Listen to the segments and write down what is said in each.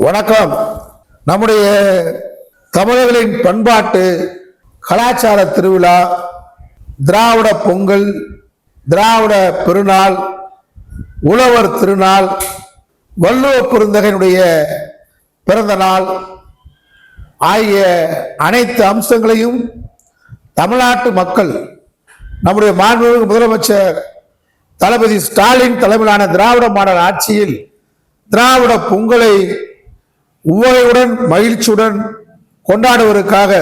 வணக்கம். நம்முடைய தமிழர்களின் பண்பாட்டு கலாச்சார திருவிழா திராவிட பொங்கல், திராவிட பெருநாள், உழவர் திருநாள், வள்ளுவ பெருந்தகையினுடைய பிறந்த நாள் ஆகிய அனைத்து அம்சங்களையும் தமிழ்நாட்டு மக்கள் நம்முடைய மாண்புமிகு முதலமைச்சர் தளபதி ஸ்டாலின் தலைமையிலான திராவிட மாடல் ஆட்சியில் திராவிட பொங்கலை உவகையுடன் மகிழ்ச்சியுடன் கொண்டாடுவதற்காக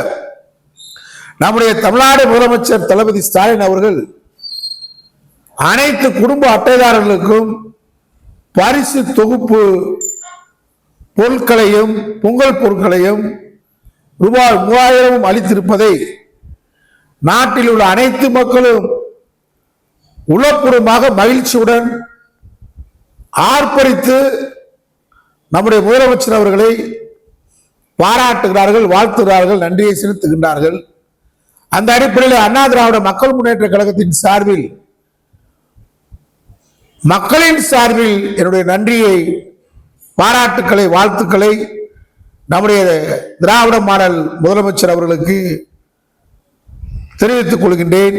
நம்முடைய தமிழ்நாடு முதலமைச்சர் தளபதி ஸ்டாலின் அவர்கள் அனைத்து குடும்ப அட்டைதாரர்களுக்கும் பரிசு தொகுப்பு பொருட்களையும் பொங்கல் பொருட்களையும் ரூபாய் 3000 அளித்திருப்பதை நாட்டில் உள்ள அனைத்து மக்களும் உளப்பூர்வமாக மகிழ்ச்சியுடன் ஆர்ப்பரித்து நம்முடைய முதலமைச்சர் அவர்களை பாராட்டுகிறார்கள், வாழ்த்துகிறார்கள், நன்றியை செலுத்துகின்றார்கள். அந்த அடிப்படையில் அண்ணா திராவிட மக்கள் முன்னேற்ற கழகத்தின் சார்பில், மக்களின் சார்பில் என்னுடைய நன்றியை, பாராட்டுக்களை, வாழ்த்துக்களை நம்முடைய திராவிட மாடல் முதலமைச்சர் அவர்களுக்கு தெரிவித்துக் கொள்கின்றேன்.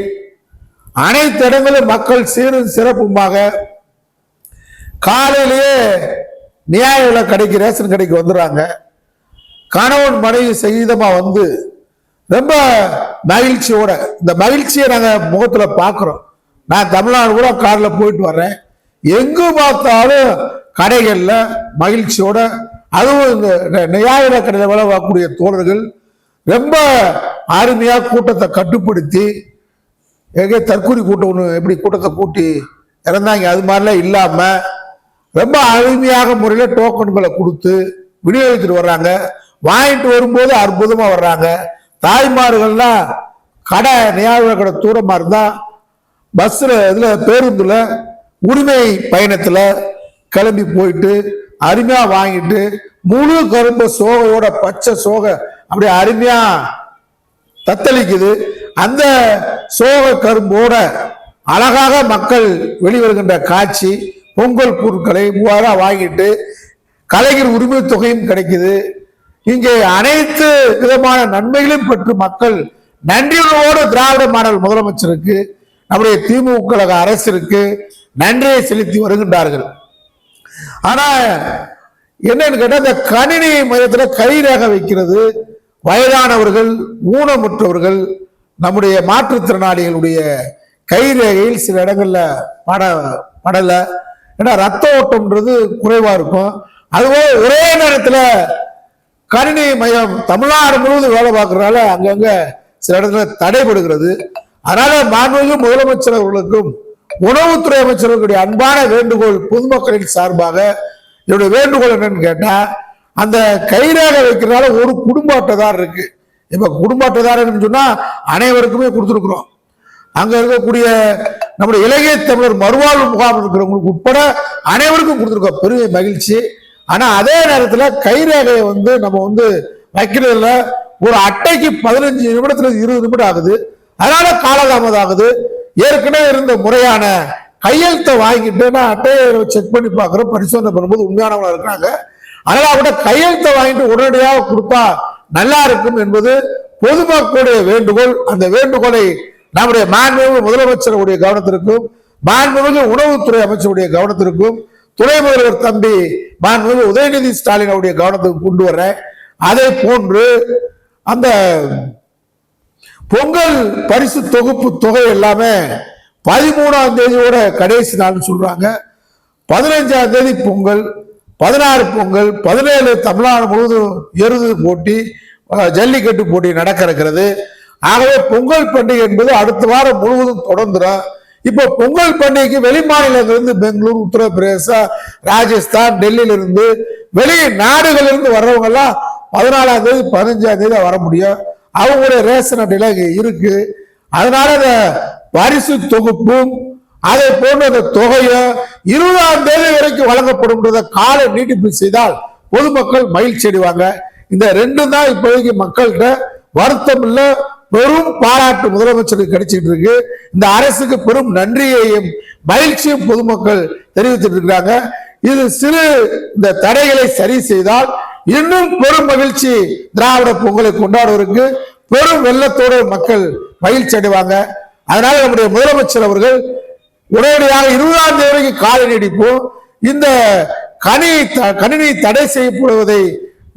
அனைத்து இடங்களும் மக்கள் சீரும் சிறப்புமாக காலையிலேயே நியாய விலை கடைக்கு, ரேஷன் கடைக்கு வந்துடுறாங்க. கணவன் மனைவி சகிதமா வந்து ரொம்ப மகிழ்ச்சியோட, இந்த மகிழ்ச்சியை நாங்கள் முகத்துல பார்க்கிறோம். நான் தமிழ்நாடு கூட காரில் போயிட்டு வர்றேன், எங்கு பார்த்தாலும் கடைகள்ல மகிழ்ச்சியோட, அதுவும் இந்த நியாய விலை கடையில் வேலை பார்க்கக்கூடிய தோழர்கள் ரொம்ப அருமையா கூட்டத்தை கட்டுப்படுத்தி, எங்கே தற்கூரி கூட்டம் ஒன்று எப்படி கூட்டத்தை கூட்டி இறந்தாங்க, அது மாதிரிலாம் இல்லாம ரொம்ப அருமையாக முறையில் டோக்கன்களை கொடுத்து விநியோகித்துட்டு வர்றாங்க. வாங்கிட்டு வரும்போது அற்புதமா வர்றாங்க. தாய்மார்கள்லாம் கடை நியாய கடை தூரமா இருந்தா பஸ்ல, இதுல பேருந்துல உரிமை பயணத்துல கிளம்பி போயிட்டு அருமையா வாங்கிட்டு முழு கரும்பு சோகையோட, பச்சை சோகை அப்படியே அருமையா தத்தளிக்குது. அந்த சோக கரும்போட அழகாக மக்கள் வெளிவருகின்ற காட்சி. பொங்கல் பொருட்களை 3000 வாங்கிட்டு கலைஞர் உரிமை தொகையும் கிடைக்குது. இங்கே அனைத்து விதமான நன்மைகளும் பெற்று மக்கள் நன்றியோடு திராவிட மாடல் முதலமைச்சருக்கு, நம்முடைய திமுக அரசிற்கு நன்றியை செலுத்தி வருகின்றார்கள். ஆனா என்னன்னு கேட்டா, இந்த கணினி மையத்தில் கைரேக வைக்கிறது, வயதானவர்கள், ஊனமுற்றவர்கள், நம்முடைய மாற்றுத்திறனாளிகளுடைய கைரேகையில் சில இடங்கள்ல படல. ஏன்னா ரத்த ஓட்டம்ன்றது குறைவா இருக்கும். அதுபோல ஒரே நேரத்தில் கணினி மையம் தமிழ்நாடு முழுவதும் வேலை பார்க்கறதுனால அங்கங்க சில இடத்துல தடைபடுகிறது. அதனால மாண்புமிகு முதலமைச்சர் அவர்களுக்கும் உணவுத்துறை அமைச்சர்களுடைய அன்பான வேண்டுகோள், பொதுமக்களின் சார்பாக என்னுடைய வேண்டுகோள் என்னன்னு கேட்டா, அந்த கைரேகை வைக்கிறதுனால ஒரு குடும்ப அட்டைதார் இருக்கு. இப்ப குடும்ப அட்டைதாரன்னு சொன்னா அனைவருக்குமே கொடுத்துருக்குறோம். அங்க இருக்கக்கூடிய நம்முடைய இலங்கை தமிழர் மறுவாழ்வு முகாம் இருக்கிறவங்களுக்கு உட்பட அனைவருக்கும் கொடுத்துருக்கோம், பெரிய மகிழ்ச்சி. ஆனா அதே நேரத்தில் கைரேகையை வந்து நம்ம வந்து வைக்கிறதுல ஒரு அட்டைக்கு 15 நிமிடத்துல 20 நிமிடம் ஆகுது. அதனால காலதாமதம் ஆகுது. ஏற்கனவே இருந்த முறையான கையெழுத்தை வாங்கிட்டு நான் அட்டையை செக் பண்ணி பார்க்குறோம், பரிசோதனை பண்ணும்போது உண்மையானவங்களா இருக்கிறாங்க. அதனால அவட கையெழுத்தை வாங்கிட்டு உடனடியாக கொடுத்தா நல்லா இருக்கும் என்பது பொதுமக்களுடைய வேண்டுகோள். அந்த வேண்டுகோளை நம்முடைய மாண்புமிகு முதலமைச்சருடைய கவனத்திற்கும், மாண்புமிகு உணவுத்துறை அமைச்சருடைய கவனத்திற்கும், துணை முதல்வர் தம்பி மாண்புமிகு உதயநிதி ஸ்டாலின் அவருடைய கவனத்துக்கு கொண்டு வர. அதே போன்று அந்த பொங்கல் பரிசு தொகுப்பு தொகை எல்லாமே 13ஆம் தேதியோட கடைசி நாள் சொல்றாங்க. 15ஆம் தேதி பொங்கல், 16 பொங்கல், 17 தமிழ்நாடு முழுவதும் எருது போட்டி, ஜல்லிக்கட்டு போட்டி நடக்க இருக்கிறது. ஆகவே பொங்கல் பண்டிகை என்பது அடுத்த வாரம் முழுவதும் தொடர்ந்துடும். இப்போ பொங்கல் பண்டிகைக்கு வெளி மாநிலங்களிலிருந்து பெங்களூர், உத்தரப்பிரதேச, ராஜஸ்தான், டெல்லியிலிருந்து, வெளி நாடுகளிலிருந்து வர்றவங்க எல்லாம் 14ஆம் தேதி 15ஆம் தேதி வர முடியும். அவங்களுடைய ரேஷன் அட்டையில இருக்கு. அதனால அந்த பரிசு தொகுப்பும் அதை போன்ற அந்த தொகையும் 20ஆம் தேதி வரைக்கும் வழங்கப்படும் கால நீட்டிப்பு செய்தால் பொதுமக்கள் மகிழ்ச்சி அடைவாங்க. இந்த ரெண்டும் தான் இப்போதைக்கு மக்கள்கிட்ட வருத்தம் இல்ல, பெரும் பாராட்டு முதலமைச்சருக்கு கிடைச்சிட்டு இருக்கு. இந்த அரசுக்கு பெரும் நன்றியையும் மகிழ்ச்சியும் பொதுமக்கள் தெரிவித்திட்டு இருக்கிறாங்க. இது சிறு இந்த தடைகளை சரி செய்தால் இன்னும் பெரும் மகிழ்ச்சி. திராவிட பொங்கலை கொண்டாடுவதற்கு பெரும் வெள்ளத்தோடு மக்கள் மகிழ்ச்சி அடைவாங்க. அதனால நம்முடைய முதலமைச்சர் அவர்கள் உடனடியாக 20ஆம் தேதி வரைக்கும் கால நீடிப்போம். இந்த கணினி தடை செய்யப்படுவதை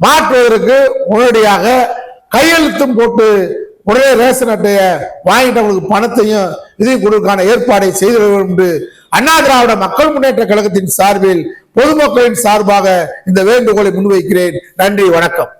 மாற்றுவதற்கு உடனடியாக கையெழுத்தும் போட்டு உடனே ரேஷன் அட்டையை வாங்கிட்டவங்களுக்கு பணத்தையும் இதையும் கொடுக்கான ஏற்பாடை செய்து என்று அண்ணா திராவிட மக்கள் முன்னேற்ற கழகத்தின் சார்பில் பொதுமக்களின் சார்பாக இந்த வேண்டுகோளை முன்வைக்கிறேன். நன்றி, வணக்கம்.